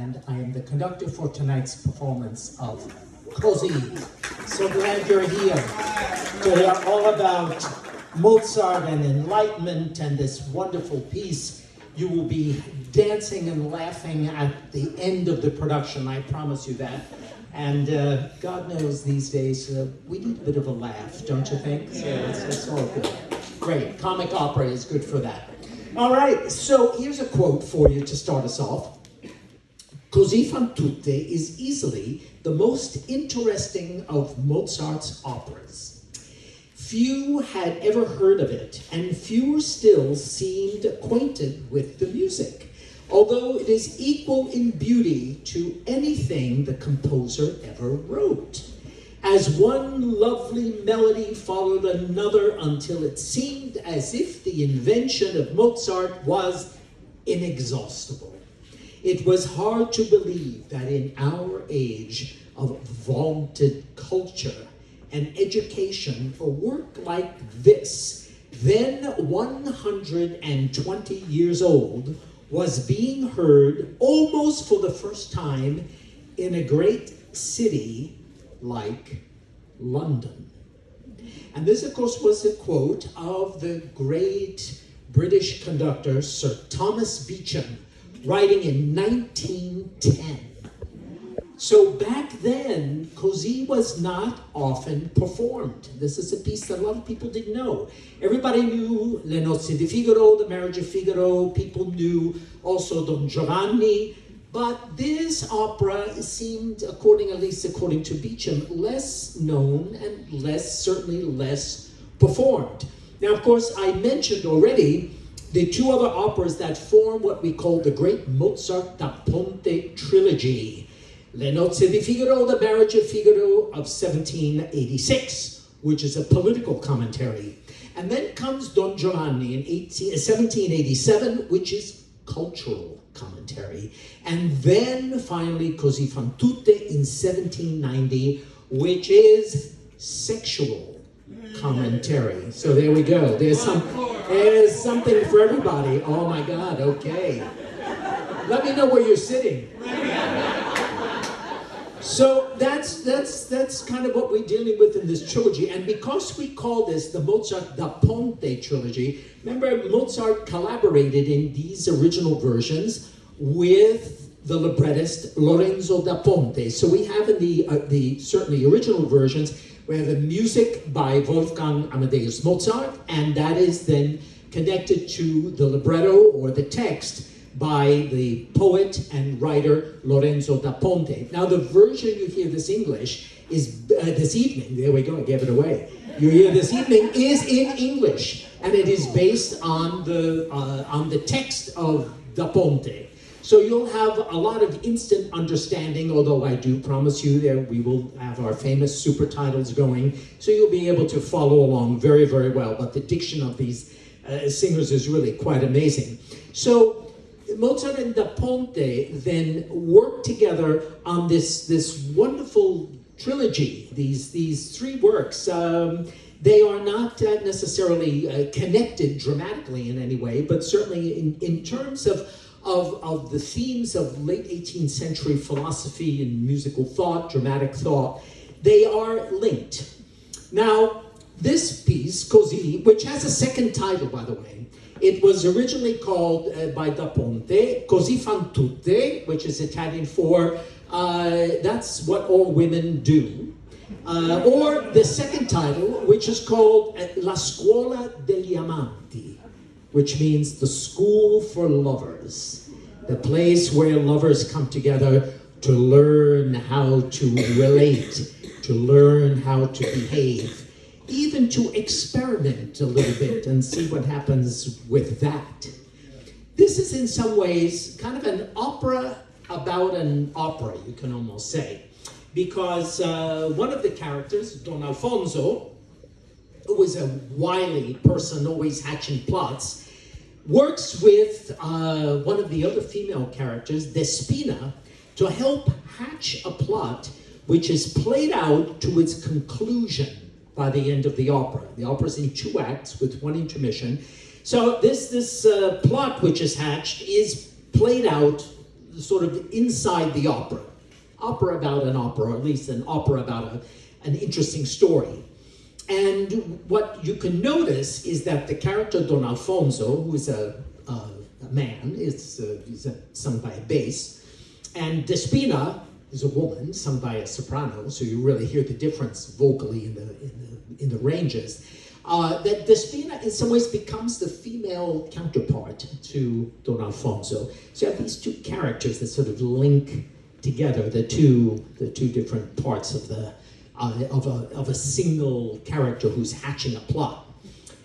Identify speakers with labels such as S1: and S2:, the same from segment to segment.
S1: and I am the conductor for tonight's performance of Così. So glad you're here to hear all about Mozart and Enlightenment and this wonderful piece. You will be dancing and laughing at the end of the production, I promise you that. And God knows these days, we need a bit of a laugh, don't you think? So it's all good. Great, comic opera is good for that. All right, so here's a quote for you to start us off. Così fan tutte is easily the most interesting of Mozart's operas. Few had ever heard of it, and fewer still seemed acquainted with the music, although it is equal in beauty to anything the composer ever wrote. As one lovely melody followed another until it seemed as if the invention of Mozart was inexhaustible. It was hard to believe that in our age of vaunted culture and education, a work like this, then 120 years old, was being heard almost for the first time in a great city like London. And this, of course, was a quote of the great British conductor Sir Thomas Beecham, writing in 1910. So back then, Così was not often performed. This is a piece that a lot of people didn't know. Everybody knew Le Nozze di Figaro, The Marriage of Figaro. People knew also Don Giovanni. But this opera seemed, at least according to Beecham, less known and certainly less performed. Now, of course, I mentioned already the two other operas that form what we call the great Mozart da Ponte trilogy. Le Nozze di Figaro, The Marriage of Figaro of 1786, which is a political commentary. And then comes Don Giovanni in 1787, which is cultural commentary. And then finally Così fan tutte in 1790, which is sexual commentary. So there we go. There's something for everybody. Oh my God, okay. Let me know where you're sitting. So that's kind of what we're dealing with in this trilogy. And because we call this the Mozart da Ponte trilogy, remember Mozart collaborated in these original versions with the librettist Lorenzo da Ponte. So we have in the certainly original versions, we have the music by Wolfgang Amadeus Mozart, and that is then connected to the libretto or the text by the poet and writer Lorenzo da Ponte. Now the version you hear this English is this evening, there we go, I gave it away. You hear this evening is in English, and it is based on the text of da Ponte. So you'll have a lot of instant understanding, although I do promise you there we will have our famous super titles going, so you'll be able to follow along very, very well. But the diction of these singers is really quite amazing. So Mozart and da Ponte then worked together on this wonderful trilogy, these three works. They are not necessarily connected dramatically in any way, but certainly in terms of the themes of late 18th century philosophy and musical thought, dramatic thought, they are linked. Now, this piece, Così, which has a second title, by the way, it was originally called by da Ponte, Così fan tutte, which is Italian for that's what all women do. Or the second title, which is called La Scuola degli Amanti, which means the school for lovers, the place where lovers come together to learn how to relate, to learn how to behave, even to experiment a little bit and see what happens with that. This is in some ways kind of an opera about an opera, you can almost say, because one of the characters, Don Alfonso, who was a wily person always hatching plots, works with one of the other female characters, Despina, to help hatch a plot which is played out to its conclusion by the end of the opera. The opera is in 2 acts with 1 intermission. So this plot which is hatched is played out sort of inside the opera. Opera about an opera, or at least an opera about an interesting story. And what you can notice is that the character Don Alfonso, who is a man, he's sung by a bass, and Despina is a woman, sung by a soprano, so you really hear the difference vocally in the ranges. That Despina in some ways becomes the female counterpart to Don Alfonso. So you have these two characters that sort of link together the two different parts of a single character who's hatching a plot.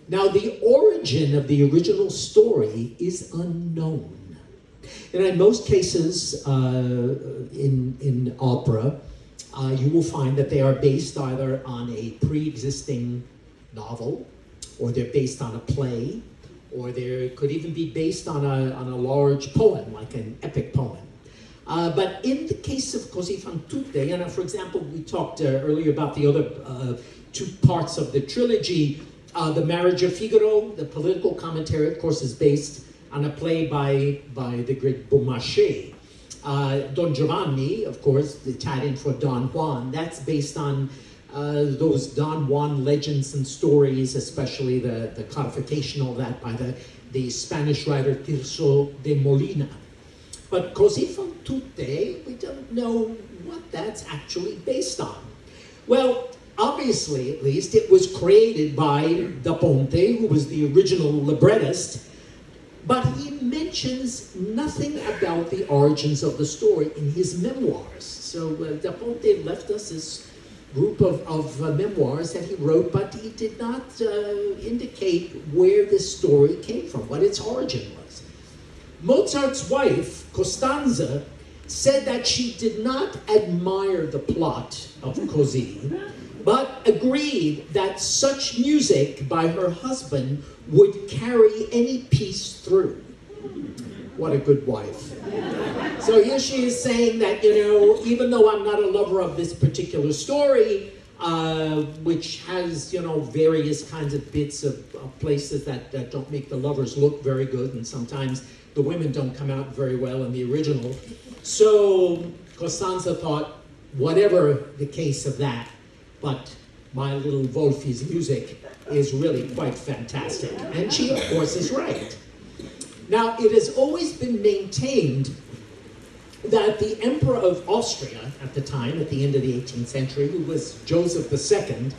S1: Now, the origin of the original story is unknown. And in most cases in opera, you will find that they are based either on a pre-existing novel, or they're based on a play, or they could even be based on a large poem, like an epic poem. But in the case of Così fan tutte, and for example, we talked earlier about the other two parts of the trilogy. The Marriage of Figaro, the political commentary, of course, is based on a play by the great Beaumarchais. Don Giovanni, of course, the Italian for Don Juan, that's based on those Don Juan legends and stories, especially the codification of that by the Spanish writer Tirso de Molina. But Così fan tutte, we don't know what that's actually based on. Well, obviously, at least, it was created by Da Ponte, who was the original librettist, but he mentions nothing about the origins of the story in his memoirs. So Da Ponte left us this group of memoirs that he wrote, but he did not indicate where this story came from, what its origin was. Mozart's wife, Costanza, said that she did not admire the plot of Così, but agreed that such music by her husband would carry any piece through. What a good wife. So here she is saying that, even though I'm not a lover of this particular story, which has, various kinds of bits of places that don't make the lovers look very good, and sometimes the women don't come out very well in the original. So Costanza thought, whatever the case of that, but my little Wolfi's music is really quite fantastic. And she, of course, is right. Now, it has always been maintained that the Emperor of Austria at the time, at the end of the 18th century, who was Joseph II,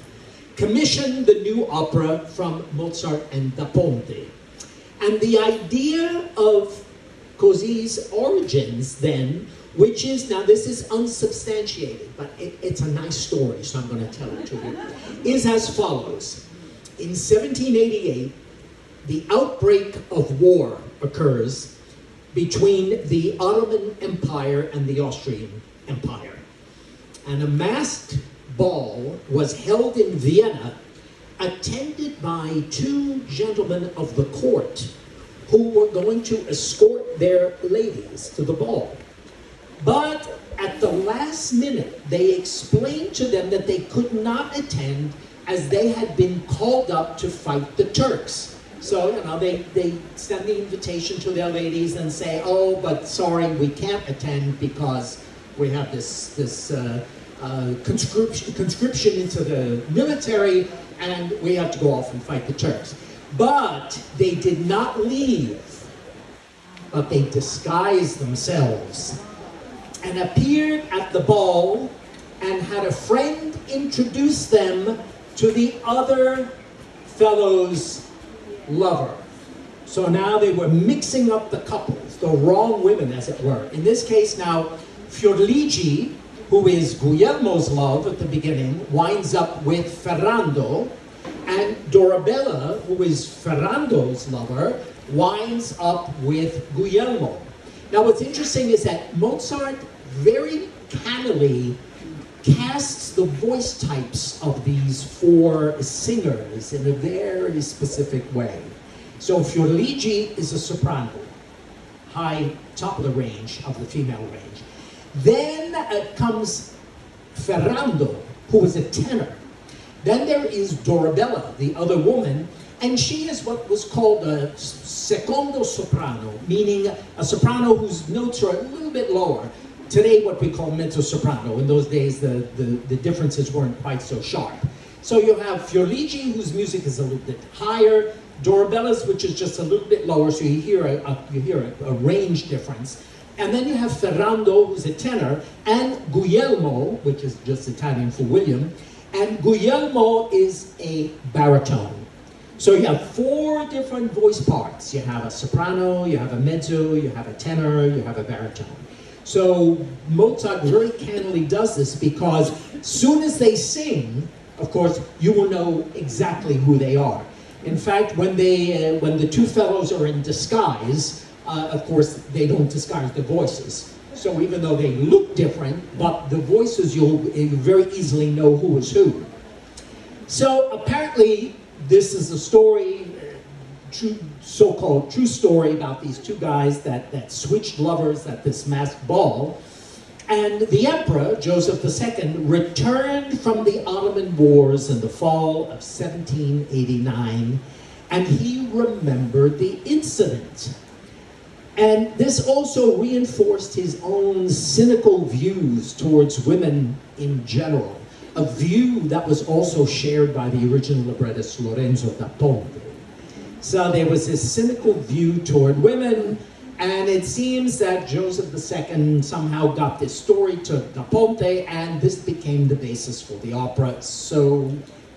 S1: commissioned the new opera from Mozart and Da Ponte. And the idea of Così's origins then, which is, now this is unsubstantiated, but it's a nice story, so I'm going to tell it to you, is as follows. In 1788, the outbreak of war occurs between the Ottoman Empire and the Austrian Empire. And a masked ball was held in Vienna, attended by two gentlemen of the court who were going to escort their ladies to the ball. But at the last minute, they explained to them that they could not attend as they had been called up to fight the Turks. So, they send the invitation to their ladies and say, oh, but sorry, we can't attend because we have this conscription into the military, and we have to go off and fight the Turks. But they did not leave, but they disguised themselves and appeared at the ball and had a friend introduce them to the other fellow's lover. So now they were mixing up the couples, the wrong women, as it were. In this case now, Fiordligi, who is Guglielmo's love at the beginning, winds up with Ferrando, and Dorabella, who is Ferrando's lover, winds up with Guglielmo. Now what's interesting is that Mozart very cannily casts the voice types of these four singers in a very specific way. So Fiordligi is a soprano, high, top of the range, of the female range. Then comes Ferrando, who is a tenor. Then there is Dorabella, the other woman, And she is what was called a secondo soprano, meaning a soprano whose notes are a little bit lower. Today, what we call mezzo soprano. In those days, the differences weren't quite so sharp. So you have Fiorigi, whose music is a little bit higher, Dorabellas, which is just a little bit lower, so you hear a range difference. And then you have Ferrando, who's a tenor, and Guglielmo, which is just Italian for William, and Guglielmo is a baritone. So you have 4 different voice parts. You have a soprano, you have a mezzo, you have a tenor, you have a baritone. So Mozart very cannily does this because soon as they sing, of course, you will know exactly who they are. In fact, when the 2 fellows are in disguise, of course, they don't disguise their voices. So even though they look different, but the voices, you'll very easily know who is who. So apparently, this is a story, so-called true story about these 2 guys that switched lovers at this masked ball. And the emperor, Joseph II, returned from the Ottoman Wars in the fall of 1789, and he remembered the incident. And this also reinforced his own cynical views towards women in general, a view that was also shared by the original librettist Lorenzo da Ponte. So there was this cynical view toward women, and it seems that Joseph II somehow got this story to Da Ponte, and this became the basis for the opera, so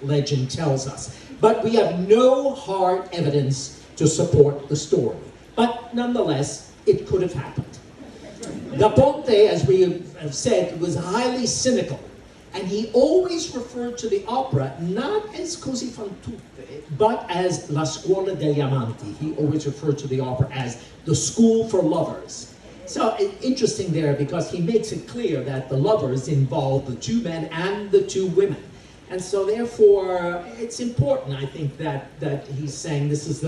S1: legend tells us. But we have no hard evidence to support the story. But nonetheless, it could have happened. Da Ponte, as we have said, was highly cynical, and he always referred to the opera not as Così fan tutte, but as La Scuola degli Amanti. He always referred to the opera as the school for lovers. So interesting there, because he makes it clear that the lovers involve the 2 men and the 2 women. And so therefore, it's important, I think, that he's saying this is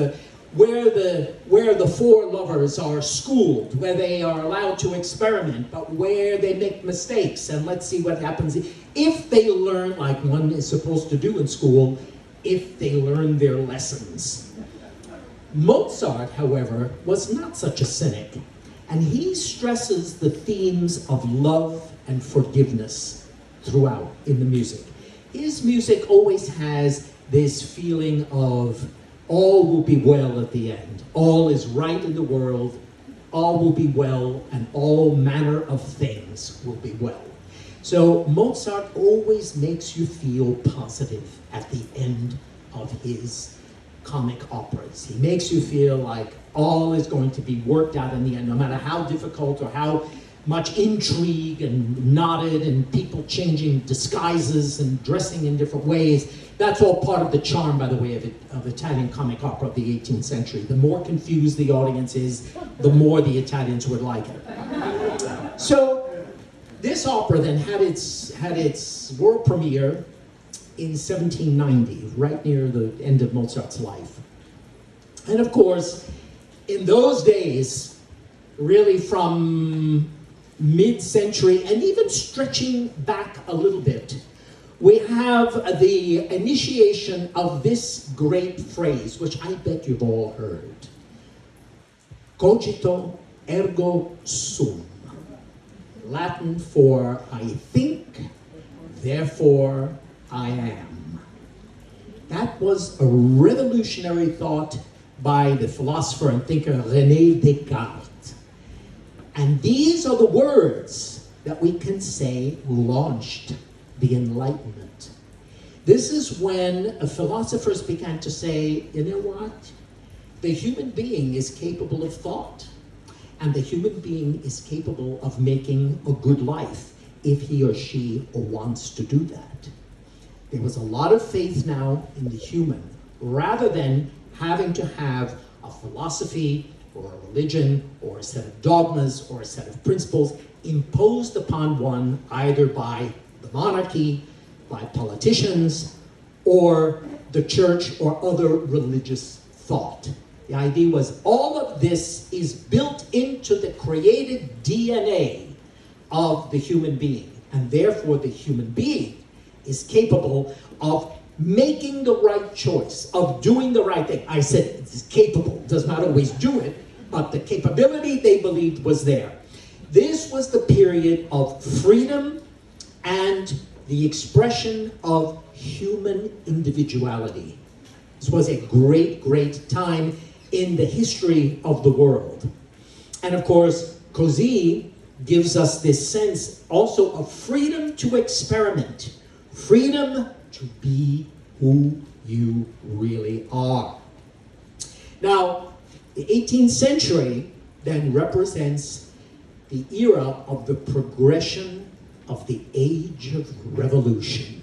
S1: where the 4 lovers are schooled, where they are allowed to experiment, but where they make mistakes, and let's see what happens if they learn, like one is supposed to do in school, if they learn their lessons. Mozart, however, was not such a cynic, and he stresses the themes of love and forgiveness throughout in the music. His music always has this feeling of all will be well at the end. All is right in the world. All will be well, and all manner of things will be well. So Mozart always makes you feel positive at the end of his comic operas. He makes you feel like all is going to be worked out in the end, no matter how difficult or how much intrigue and knotted and people changing disguises and dressing in different ways. That's all part of the charm, by the way, of Italian comic opera of the 18th century. The more confused the audience is, the more the Italians would like it. So this opera then had its world premiere in 1790, right near the end of Mozart's life. And of course, in those days, really from mid-century and even stretching back a little bit, we have the initiation of this great phrase, which I bet you've all heard. Cogito ergo sum. Latin for I think, therefore I am. That was a revolutionary thought by the philosopher and thinker René Descartes. And these are the words that we can say launched the Enlightenment. This is when philosophers began to say, you know what? The human being is capable of thought, and the human being is capable of making a good life if he or she wants to do that. There was a lot of faith now in the human, rather than having to have a philosophy or a religion or a set of dogmas or a set of principles imposed upon one either by the monarchy, by politicians, or the church or other religious thought. The idea was all of this is built into the created DNA of the human being, and therefore the human being is capable of making the right choice, of doing the right thing. I said it's capable, does not always do it, but the capability they believed was there. This was the period of freedom and the expression of human individuality. This was a great, great time in the history of the world. And of course, Coetzee gives us this sense also of freedom to experiment, freedom to be who you really are. Now, the 18th century then represents the era of the progression of the age of revolution.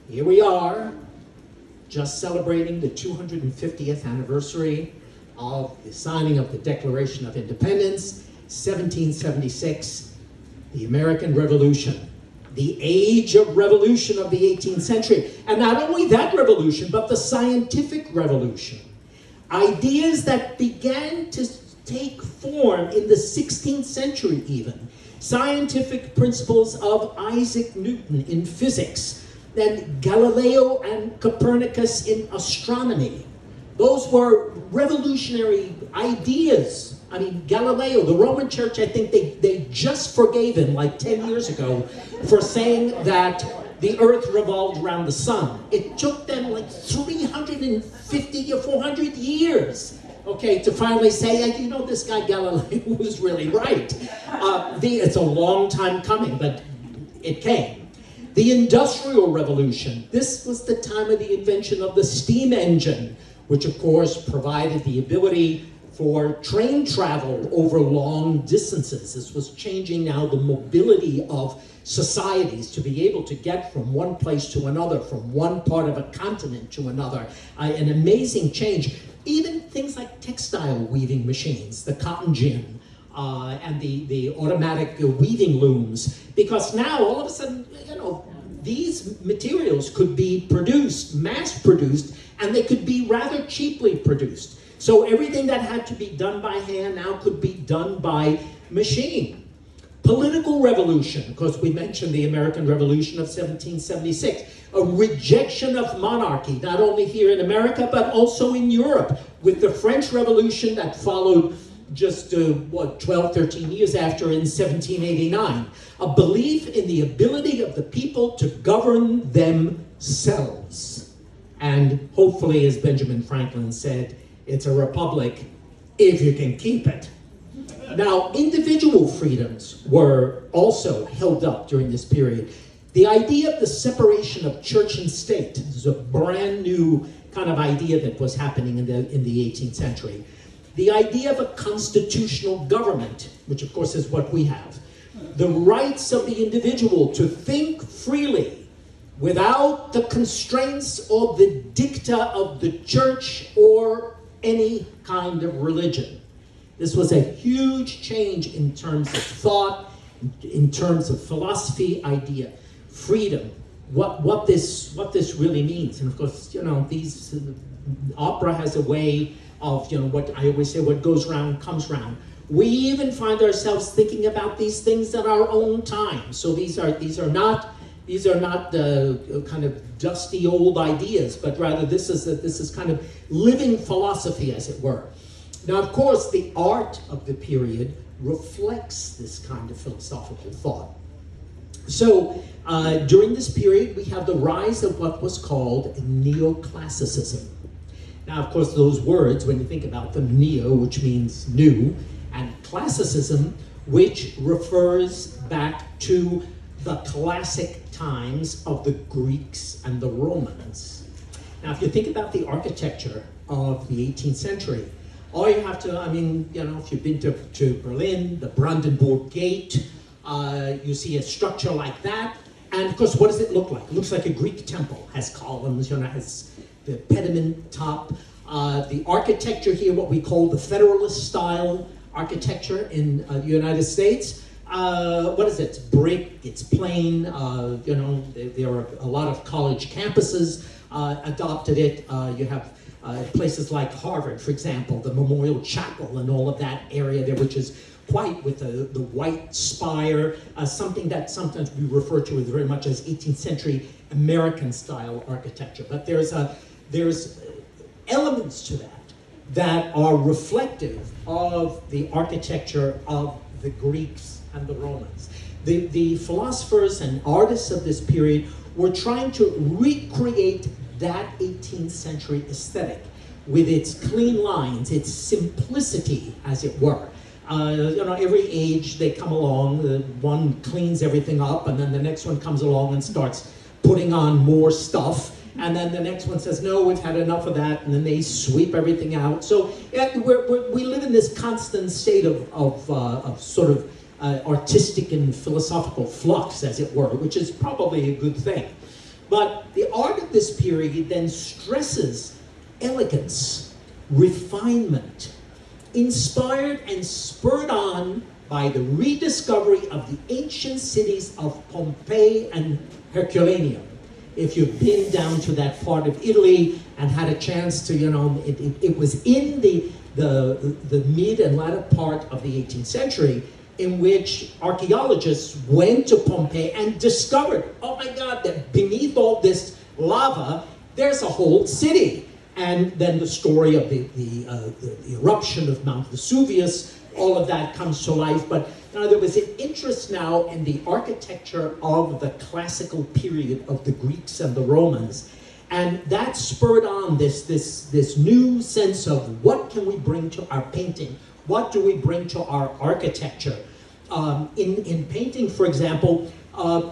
S1: Here we are, just celebrating the 250th anniversary of the signing of the Declaration of Independence, 1776, the American Revolution, the age of revolution of the 18th century. And not only that revolution, but the scientific revolution. Ideas that began to take form in the 16th century even. Scientific principles of Isaac Newton in physics, then Galileo and Copernicus in astronomy. Those were revolutionary ideas. I mean, Galileo, the Roman Church, I think they just forgave him like 10 years ago for saying that the earth revolved around the sun. It took them like 350 or 400 years, okay, to finally say, you know, this guy Galileo was really right. It's a long time coming, but it came. The Industrial Revolution. This was the time of the invention of the steam engine, which of course provided the ability for train travel over long distances. This was changing now the mobility of societies to be able to get from one place to another, from one part of a continent to another. An amazing change. Even things like textile weaving machines, the cotton gin, and the automatic weaving looms. Because now, all of a sudden, you know, these materials could be produced, mass-produced, and they could be rather cheaply produced. So everything that had to be done by hand now could be done by machine. Political revolution, because we mentioned the American Revolution of 1776, a rejection of monarchy, not only here in America, but also in Europe, with the French Revolution that followed just, 12, 13 years after in 1789. A belief in the ability of the people to govern themselves. And hopefully, as Benjamin Franklin said, it's a republic if you can keep it. Now, individual freedoms were also held up during this period. The idea of the separation of church and state, this is a brand new kind of idea that was happening in the 18th century. The idea of a constitutional government, which of course is what we have. The rights of the individual to think freely without the constraints or the dicta of the church or any kind of religion. This was a huge change in terms of thought, in terms of philosophy, idea, freedom, what this really means. And of course, you know, opera has a way of, you know, what I always say, what goes round comes round. We even find ourselves thinking about these things at our own time. So these are not kind of dusty old ideas, but rather this is kind of living philosophy, as it were. Now, of course, the art of the period reflects this kind of philosophical thought. So, during this period, we have the rise of what was called neoclassicism. Now, of course, those words, when you think about them, neo, which means new, and classicism, which refers back to the classic times of the Greeks and the Romans. Now, if you think about the architecture of the 18th century, all you have to, I mean, you know, if you've been to Berlin, the Brandenburg Gate, you see a structure like that. And of course, what does it look like? It looks like a Greek temple. Has columns, you know, has the pediment top. The architecture here, what we call the Federalist style architecture in the United States. What is it? It's brick, it's plain, you know, there are a lot of college campuses adopted it. You have places like Harvard, for example, the Memorial Chapel and all of that area there, which is white with the white spire, something that sometimes we refer to as very much as 18th century American style architecture. But there's elements to that are reflective of the architecture of the Greeks and the Romans. The philosophers and artists of this period were trying to recreate that 18th century aesthetic with its clean lines, its simplicity, as it were. Every age they come along, one cleans everything up, and then the next one comes along and starts putting on more stuff, and then the next one says, no, we've had enough of that, and then they sweep everything out. So we live in this constant state of sort of artistic and philosophical flux, as it were, which is probably a good thing. But the art of this period then stresses elegance, refinement, inspired and spurred on by the rediscovery of the ancient cities of Pompeii and Herculaneum. If you've been down to that part of Italy and had a chance to, it was in the mid and latter part of the 18th century in which archaeologists went to Pompeii and discovered, oh my God, that beneath all this lava, there's a whole city. And then the story of the eruption of Mount Vesuvius, all of that comes to life. But there was an interest now in the architecture of the classical period of the Greeks and the Romans. And that spurred on this new sense of what can we bring to our painting? What do we bring to our architecture? In painting, for example,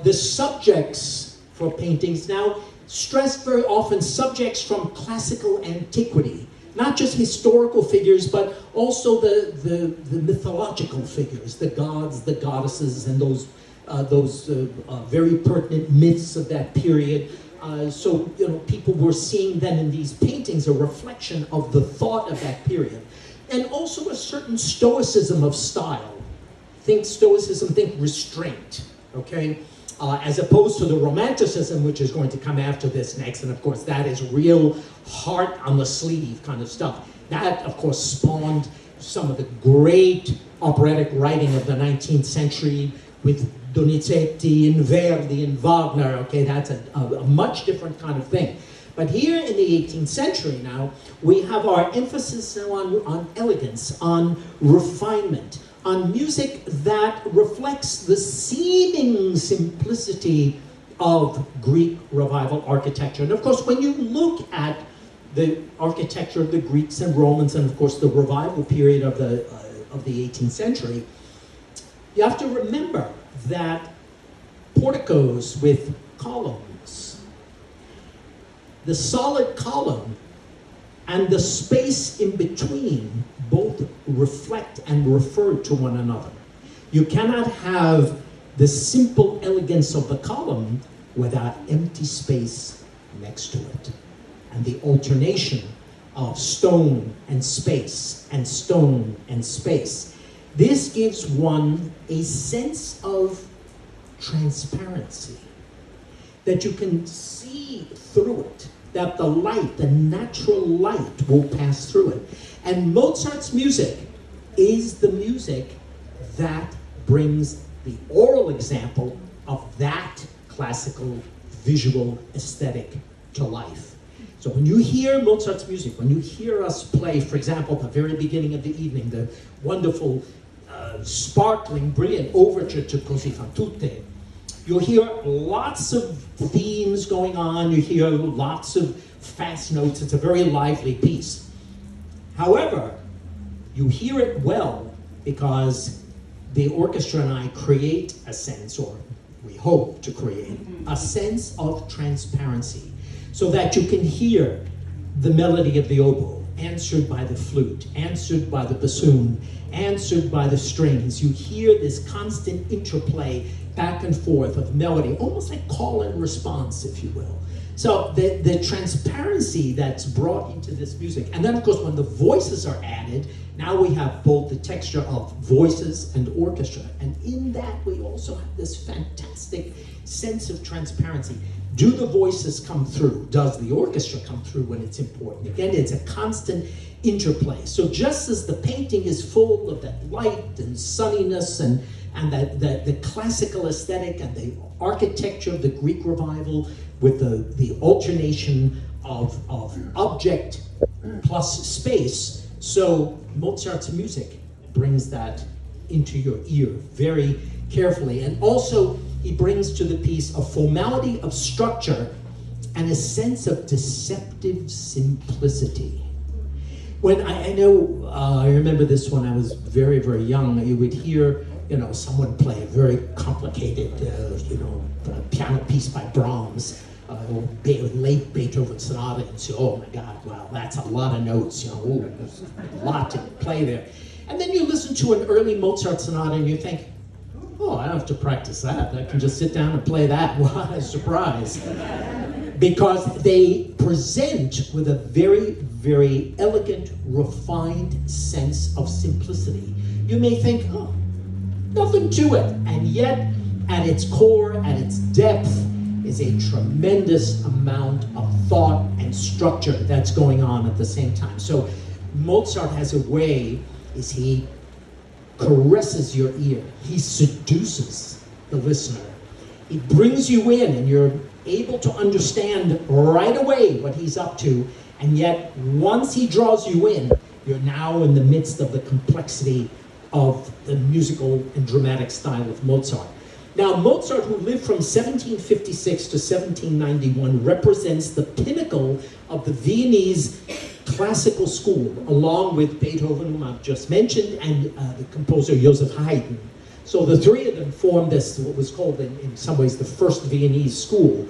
S1: the subjects for paintings now stress very often subjects from classical antiquity, not just historical figures, but also the mythological figures, the gods, the goddesses, and those very pertinent myths of that period. So people were seeing then in these paintings a reflection of the thought of that period, and also a certain stoicism of style. Think stoicism, think restraint. Okay. As opposed to the Romanticism, which is going to come after this next, and of course that is real heart on the sleeve kind of stuff. That, of course, spawned some of the great operatic writing of the 19th century with Donizetti and Verdi and Wagner. Okay, that's a much different kind of thing. But here in the 18th century now, we have our emphasis now on elegance, on refinement, on music that reflects the seeming simplicity of Greek revival architecture. And of course, when you look at the architecture of the Greeks and Romans, and of course the revival period of the 18th century, you have to remember that porticos with columns, the solid column and the space in between both reflect and refer to one another. You cannot have the simple elegance of the column without empty space next to it. And the alternation of stone and space and stone and space. This gives one a sense of transparency, that you can see through it, that the light, the natural light, will pass through it. And Mozart's music is the music that brings the oral example of that classical visual aesthetic to life. So when you hear Mozart's music, when you hear us play, for example, at the very beginning of the evening, the wonderful, sparkling, brilliant overture to Così fan tutte, you'll hear lots of themes going on, you hear lots of fast notes, it's a very lively piece. However, you hear it well because the orchestra and I create a sense, or we hope to create, a sense of transparency, so that you can hear the melody of the oboe, answered by the flute, answered by the bassoon, answered by the strings. You hear this constant interplay back and forth of melody, almost like call and response, if you will. So the transparency that's brought into this music, and then of course when the voices are added, now we have both the texture of voices and orchestra, and in that we also have this fantastic sense of transparency. Do the voices come through? Does the orchestra come through when it's important? Again, it's a constant interplay. So just as the painting is full of that light and sunniness and the classical aesthetic and the architecture of the Greek revival with the alternation of object plus space, so Mozart's music brings that into your ear very carefully. And also, he brings to the piece a formality of structure and a sense of deceptive simplicity. When I remember this when I was very, very young, you would hear, someone play a very complicated, piano piece by Brahms, or late Beethoven sonata, and say, oh my God, wow, that's a lot of notes, there's a lot to play there. And then you listen to an early Mozart sonata and you think, oh, I don't have to practice that. I can just sit down and play that. What a surprise. Because they present with a very, very elegant, refined sense of simplicity. You may think, oh, nothing to it. And yet, at its core, at its depth, is a tremendous amount of thought and structure that's going on at the same time. So Mozart has a way, is he caresses your ear. He seduces the listener. He brings you in and you're able to understand right away what he's up to, and yet once he draws you in, you're now in the midst of the complexity of the musical and dramatic style of Mozart. Now, Mozart, who lived from 1756 to 1791, represents the pinnacle of the Viennese classical school, along with Beethoven, whom I've just mentioned, and the composer Joseph Haydn. So the three of them formed this, what was called in some ways the first Viennese school.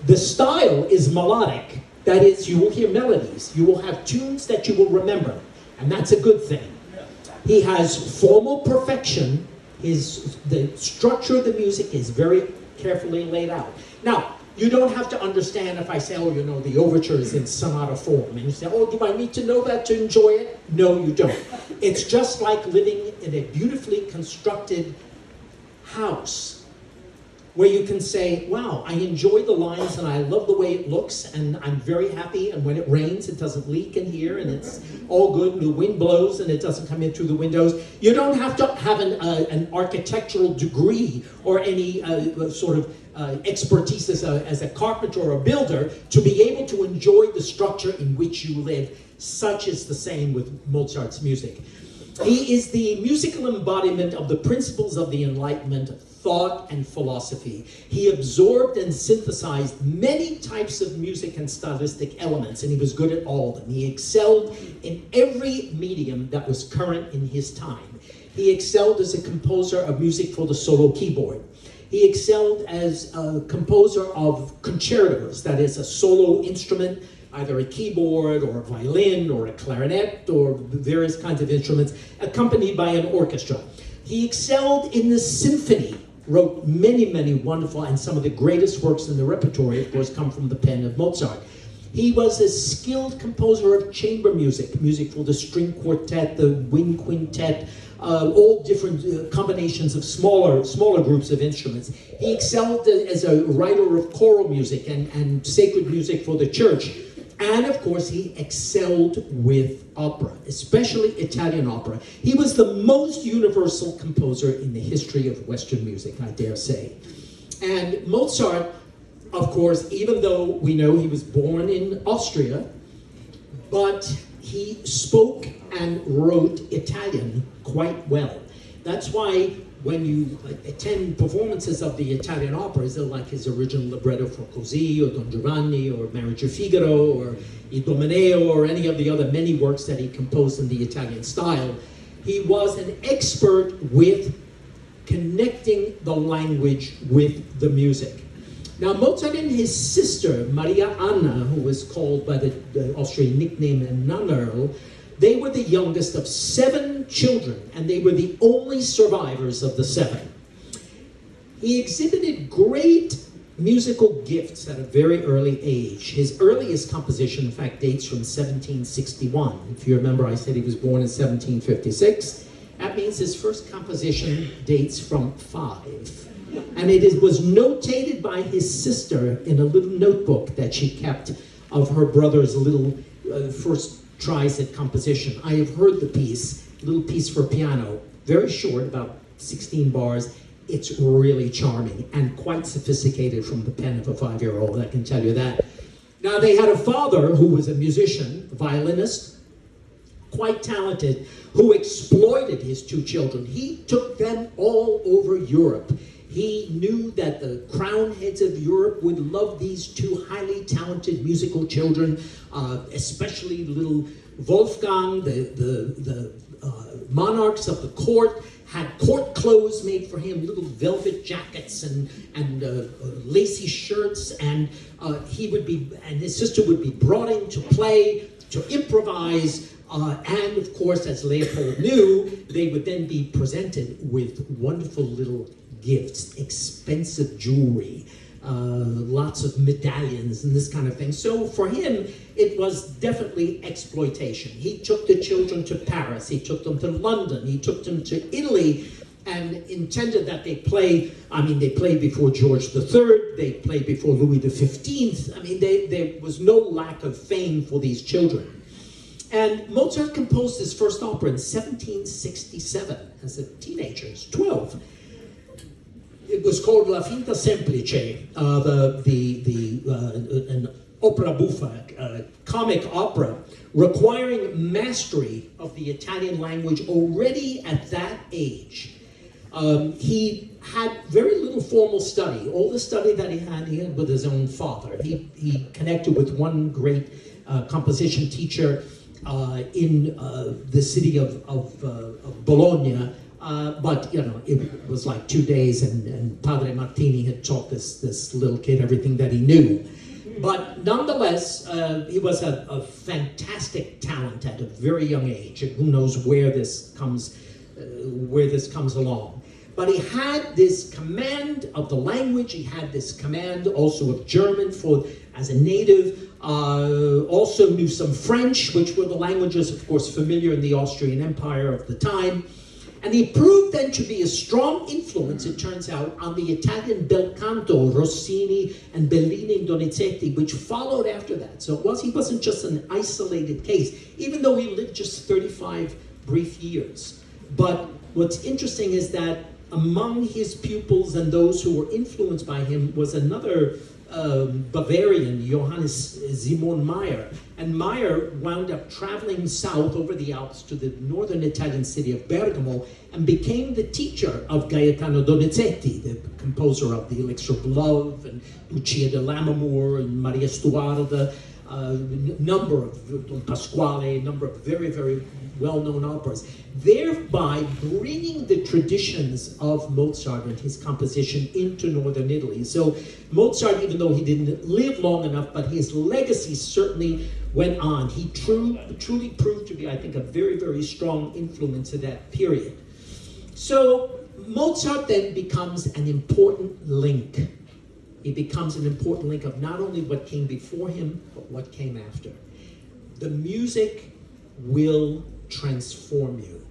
S1: The style is melodic. That is, you will hear melodies. You will have tunes that you will remember, and that's a good thing. He has formal perfection. The structure of the music is very carefully laid out. Now, you don't have to understand if I say, the overture is in sonata form. And you say, do I need to know that to enjoy it? No, you don't. It's just like living in a beautifully constructed house where you can say, wow, I enjoy the lines and I love the way it looks and I'm very happy, and when it rains it doesn't leak in here and it's all good, and the wind blows and it doesn't come in through the windows. You don't have to have an architectural degree or any expertise as a carpenter or a builder to be able to enjoy the structure in which you live. Such is the same with Mozart's music. He is the musical embodiment of the principles of the Enlightenment, thought and philosophy. He absorbed and synthesized many types of music and stylistic elements, and he was good at all of them. He excelled in every medium that was current in his time. He excelled as a composer of music for the solo keyboard. He excelled as a composer of concertos, that is a solo instrument, either a keyboard or a violin or a clarinet or various kinds of instruments, accompanied by an orchestra. He excelled in the symphony, wrote many, many wonderful, and some of the greatest works in the repertory, of course, come from the pen of Mozart. He was a skilled composer of chamber music, music for the string quartet, the wind quintet, all different combinations of smaller groups of instruments. He excelled as a writer of choral music and sacred music for the church. And of course, he excelled with opera, especially Italian opera. He was the most universal composer in the history of Western music, I dare say. And Mozart, of course, even though we know he was born in Austria, but he spoke and wrote Italian quite well. That's why when you attend performances of the Italian operas, like his original libretto for Così, or Don Giovanni, or Marriage of Figaro, or Idomeneo, or any of the other many works that he composed in the Italian style, he was an expert with connecting the language with the music. Now, Mozart and his sister, Maria Anna, who was called by the Austrian nickname Nannerl, they were the youngest of 7 children, and they were the only survivors of the 7. He exhibited great musical gifts at a very early age. His earliest composition, in fact, dates from 1761. If you remember, I said he was born in 1756. That means his first composition dates from 5. And was notated by his sister in a little notebook that she kept of her brother's little first tries at composition. I have heard the piece, little piece for piano, very short, about 16 bars. It's really charming and quite sophisticated from the pen of a 5-year-old, I can tell you that. Now, they had a father who was a musician, a violinist, quite talented, who exploited his 2 children. He took them all over Europe. He knew that the crown heads of Europe would love these 2 highly talented musical children, especially little Wolfgang, the monarchs of the court, had court clothes made for him, little velvet jackets and lacy shirts, and his sister would be brought in to play, to improvise, and of course, as Leopold knew, they would then be presented with wonderful little gifts, expensive jewelry, lots of medallions and this kind of thing. So for him, it was definitely exploitation. He took the children to Paris, he took them to London, he took them to Italy, and intended that they played before George III, they played before Louis XV. I mean, there was no lack of fame for these children. And Mozart composed his first opera in 1767 as a teenager, he was 12. It was called La Finta Semplice, an opera buffa, a comic opera, requiring mastery of the Italian language already at that age. He had very little formal study. All the study that he had with his own father. He connected with one great composition teacher in the city of Bologna. But it was like 2 days, and Padre Martini had taught this little kid everything that he knew. But nonetheless, he was a fantastic talent at a very young age, and who knows where this comes along. But he had this command of the language. He had this command also of German as a native. Also knew some French, which were the languages, of course, familiar in the Austrian Empire of the time. And he proved then to be a strong influence, it turns out, on the Italian bel canto, Rossini and Bellini and Donizetti, which followed after that. So he wasn't just an isolated case, even though he lived just 35 brief years. But what's interesting is that among his pupils and those who were influenced by him was another Bavarian, Johannes Simon Mayr. And Mayr wound up traveling south over the Alps to the northern Italian city of Bergamo and became the teacher of Gaetano Donizetti, the composer of The Elixir of Love and Lucia di Lammermoor and Maria Stuarda, number of Don Pasquale, number of very, very well-known operas, thereby bringing the traditions of Mozart and his composition into northern Italy. So Mozart, even though he didn't live long enough, but his legacy certainly went on. He truly proved to be, I think, a very, very strong influence in that period. So Mozart then becomes an important link. He becomes an important link of not only what came before him, but what came after. The music will transform you.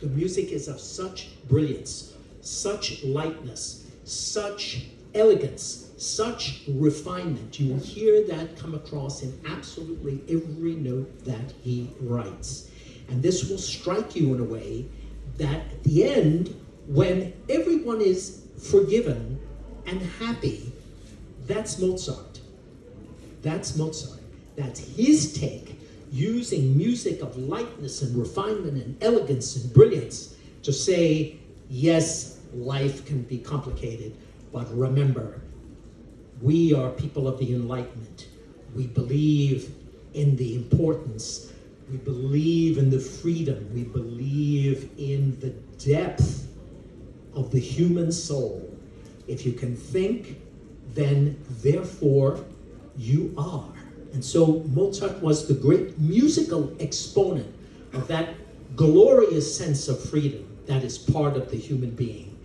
S1: The music is of such brilliance, such lightness, such elegance, such refinement. You will hear that come across in absolutely every note that he writes. And this will strike you in a way that at the end, when everyone is forgiven and happy, that's Mozart. That's Mozart. That's his take, using music of lightness and refinement and elegance and brilliance to say, yes, life can be complicated, but remember, we are people of the Enlightenment. We believe in the importance. We believe in the freedom. We believe in the depth of the human soul. If you can think, then therefore you are. And so Mozart was the great musical exponent of that glorious sense of freedom that is part of the human being.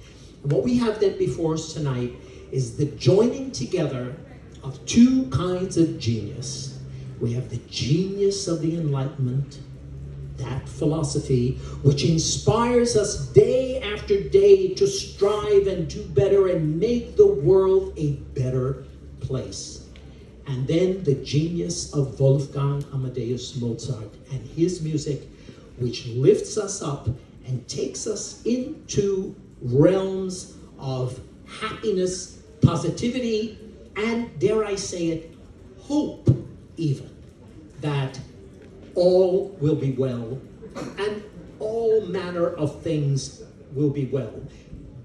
S1: And what we have then before us tonight is the joining together of two kinds of genius. We have the genius of the Enlightenment that philosophy which inspires us day after day to strive and do better and make the world a better place. And then the genius of Wolfgang Amadeus Mozart and his music, which lifts us up and takes us into realms of happiness, positivity, and, dare I say it, hope even, that all will be well and all manner of things will be well.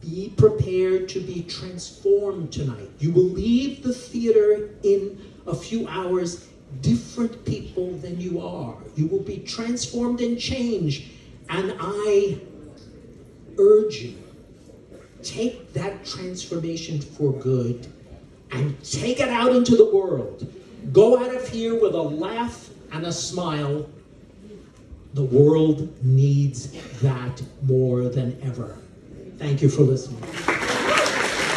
S1: Be prepared to be transformed tonight. You will leave the theater in a few hours different people than you are. You will be transformed and changed. And I urge you, take that transformation for good and take it out into the world. Go out of here with a laugh and a smile. The world needs that more than ever. Thank you for listening.